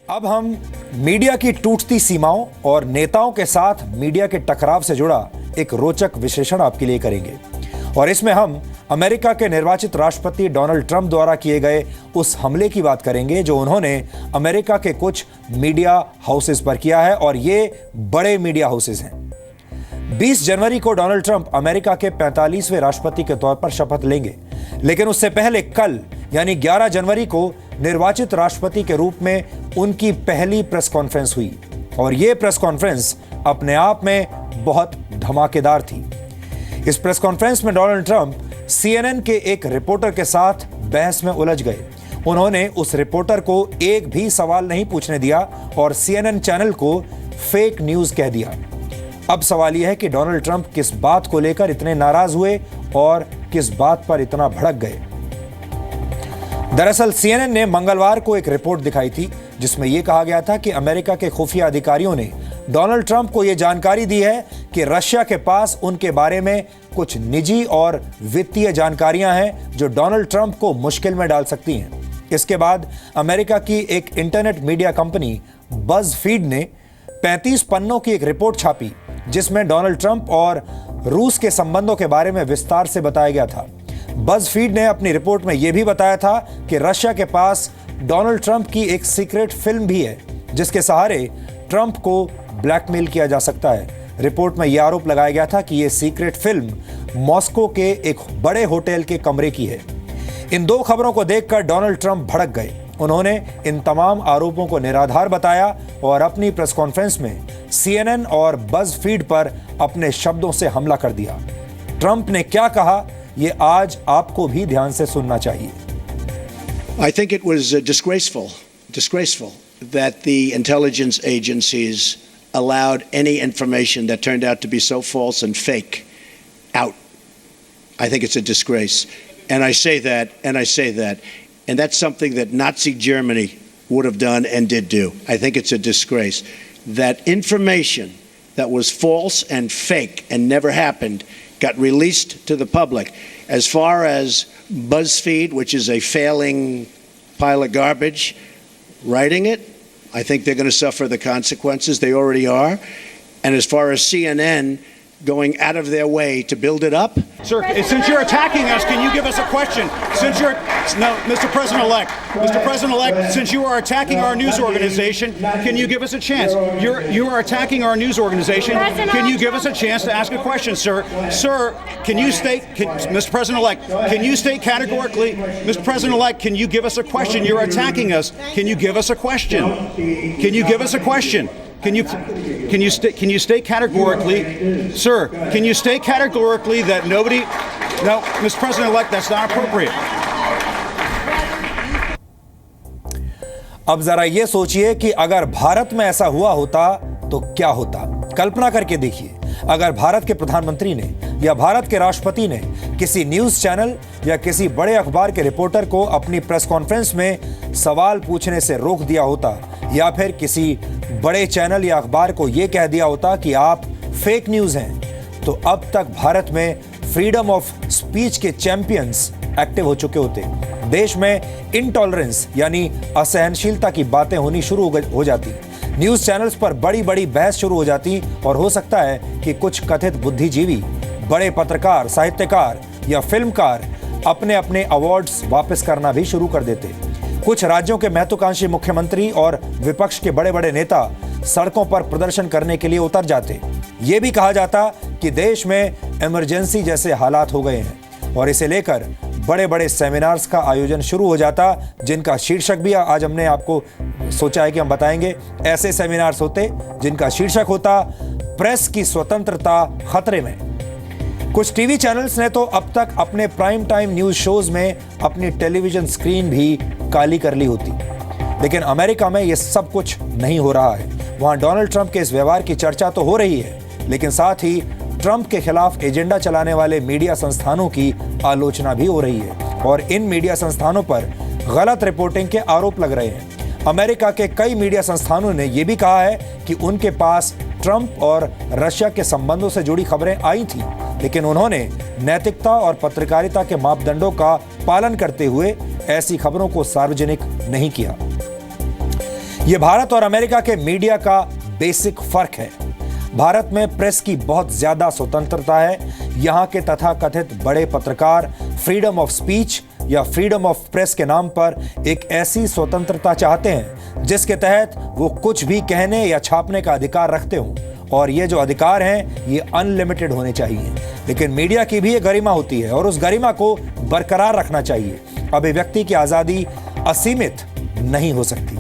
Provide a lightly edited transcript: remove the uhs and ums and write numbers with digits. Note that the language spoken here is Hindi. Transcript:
अब हम मीडिया की टूटती सीमाओं और नेताओं के साथ मीडिया के टकराव से जुड़ा एक रोचक विश्लेषण आपके लिए करेंगे और इसमें हम अमेरिका के निर्वाचित राष्ट्रपति डोनाल्ड ट्रंप द्वारा किए गए उस हमले की बात करेंगे जो उन्होंने अमेरिका के कुछ मीडिया हाउसेस पर किया है और ये बड़े मीडिया हाउसेस हैं। 20 जनवरी को डोनाल्ड ट्रंप अमेरिका के 45वें राष्ट्रपति के तौर पर शपथ लेंगे, लेकिन उससे पहले कल यानी 11 जनवरी को निर्वाचित राष्ट्रपति के रूप में उनकी पहली प्रेस कॉन्फ्रेंस हुई और यह प्रेस कॉन्फ्रेंस अपने आप में बहुत धमाकेदार थी। इस प्रेस कॉन्फ्रेंस में डोनाल्ड ट्रंप CNN के एक रिपोर्टर के साथ बहस में उलझ गए। उन्होंने उस रिपोर्टर को एक भी सवाल नहीं पूछने दिया और CNN चैनल को फेक न्यूज कह दिया। अब सवाल यह है कि डोनाल्ड ट्रंप किस बात को लेकर इतने नाराज हुए और किस बात पर इतना भड़क गए। दरअसल CNN ने मंगलवार को एक रिपोर्ट दिखाई थी जिसमें यह कहा गया था कि अमेरिका के खुफिया अधिकारियों ने डोनाल्ड ट्रंप को यह जानकारी दी है कि रशिया के पास उनके बारे में कुछ निजी और वित्तीय जानकारियां हैं जो डोनाल्ड ट्रंप को मुश्किल में डाल सकती हैं। इसके बाद अमेरिका की एक इंटरनेट मीडिया कंपनी बज़फीड ने 35 पन्नों की एक रिपोर्ट छापी जिसमें डोनाल्ड ट्रंप और रूस के संबंधों के बारे में विस्तार से बताया गया था। बज़फीड ने अपनी रिपोर्ट में यह भी बताया था कि रशिया के पास डोनाल्ड ट्रंप की एक सीक्रेट फिल्म भी है जिसके सहारे ट्रंप को ब्लैकमेल किया जा सकता है। रिपोर्ट में यह आरोप लगाया गया था कि यह सीक्रेट फिल्म मॉस्को के एक बड़े होटल के कमरे की है। इन दो खबरों को देखकर डोनाल्ड ट्रंप भड़क गए। उन्होंने इन तमाम आरोपों को निराधार बताया और अपनी प्रेस कॉन्फ्रेंस में CNN और बज़फीड पर अपने शब्दों से हमला कर दिया। ट्रंप ने क्या कहा यह आज आपको भी ध्यान से सुनना चाहिए। I think it was disgraceful that the intelligence agencies allowed any information that turned out to be so false and fake out. I think it's a disgrace. And I say that, and that's something that Nazi Germany would have done and did do. I think it's a disgrace. That information that was false and fake and never happened got released to the public. As far as BuzzFeed, which is a failing pile of garbage, writing it, I think they're going to suffer the consequences. They already are. And as far as CNN going out of their way to build it up. Sir, since you're attacking us, can you give us a question? Mr. President-elect, since you are attacking our news organization, can you give us a chance? You are attacking our news organization. Can you give us a chance to ask a question, sir? Sir, can you state, Mr. President-elect, can you state categorically, Mr. President-elect, can you give us a question? You're attacking us. Can you give us a question? Can you give us a question? Can you state categorically, sir? Can you state categorically that nobody? No, Mr. President-elect, that's not appropriate. अब जरा ये सोचिए कि अगर भारत में ऐसा हुआ होता तो क्या होता। कल्पना करके देखिए, अगर भारत के प्रधानमंत्री ने या भारत के राष्ट्रपति ने किसी न्यूज चैनल या किसी बड़े अखबार के रिपोर्टर को अपनी प्रेस कॉन्फ्रेंस में सवाल पूछने से रोक दिया होता या फिर किसी बड़े चैनल या अखबार को यह कह दिया होता कि आप फेक न्यूज हैं, तो अब तक भारत में फ्रीडम ऑफ स्पीच के चैंपियंस एक्टिव हो चुके होते। देश में इनटॉलरेंस यानी असहनशीलता की बातें होनी शुरू हो जाती, न्यूज चैनल्स पर बड़ी बड़ी बहस शुरू हो जाती और हो सकता है कि कुछ कथित बुद्धिजीवी, बड़े पत्रकार, साहित्यकार या फिल्मकार अपने अपने अवार्ड्स वापस करना भी शुरू कर देते। कुछ राज्यों के महत्वाकांक्षी मुख्यमंत्री और विपक्ष के बड़े बड़े नेता सड़कों पर प्रदर्शन करने के लिए उतर जाते। ये भी कहा जाता कि देश में इमरजेंसी जैसे हालात हो गए हैं और इसे लेकर बड़े बड़े सेमिनार्स का आयोजन शुरू हो जाता जिनका शीर्षक भी आज हमने आपको सोचा है कि हम बताएंगे। ऐसे सेमिनार्स होते जिनका शीर्षक होता प्रेस की स्वतंत्रता खतरे में। कुछ टीवी चैनल्स ने तो अब तक अपने प्राइम टाइम न्यूज शोज में अपनी टेलीविजन स्क्रीन भी काली कर ली होती, लेकिन अमेरिका में यह सब कुछ नहीं हो रहा है। वहां डोनाल्ड ट्रंप के इस व्यवहार की चर्चा तो हो रही है, लेकिन साथ ही ट्रंप के खिलाफ एजेंडा चलाने वाले मीडिया संस्थानों की आलोचना भी हो रही है और इन मीडिया संस्थानों पर गलत रिपोर्टिंग के आरोप लग रहे हैं। अमेरिका के कई मीडिया संस्थानों ने यह भी कहा है कि उनके पास ट्रंप और रशिया के संबंधों से जुड़ी खबरें आई थी, लेकिन उन्होंने नैतिकता और पत्रकारिता के मापदंडों का पालन करते हुए ऐसी खबरों को सार्वजनिक नहीं किया। यह भारत और अमेरिका के मीडिया का बेसिक फर्क है। भारत में प्रेस की बहुत ज्यादा स्वतंत्रता है। यहां के तथाकथित बड़े पत्रकार फ्रीडम ऑफ स्पीच या फ्रीडम ऑफ प्रेस के नाम पर एक ऐसी स्वतंत्रता चाहते हैं जिसके तहत वो कुछ भी कहने या छापने का अधिकार रखते हों, और ये जो अधिकार हैं ये अनलिमिटेड होने चाहिए। लेकिन मीडिया की भी एक गरिमा होती है और उस गरिमा को बरकरार रखना चाहिए। अभिव्यक्ति की आजादी असीमित नहीं हो सकती।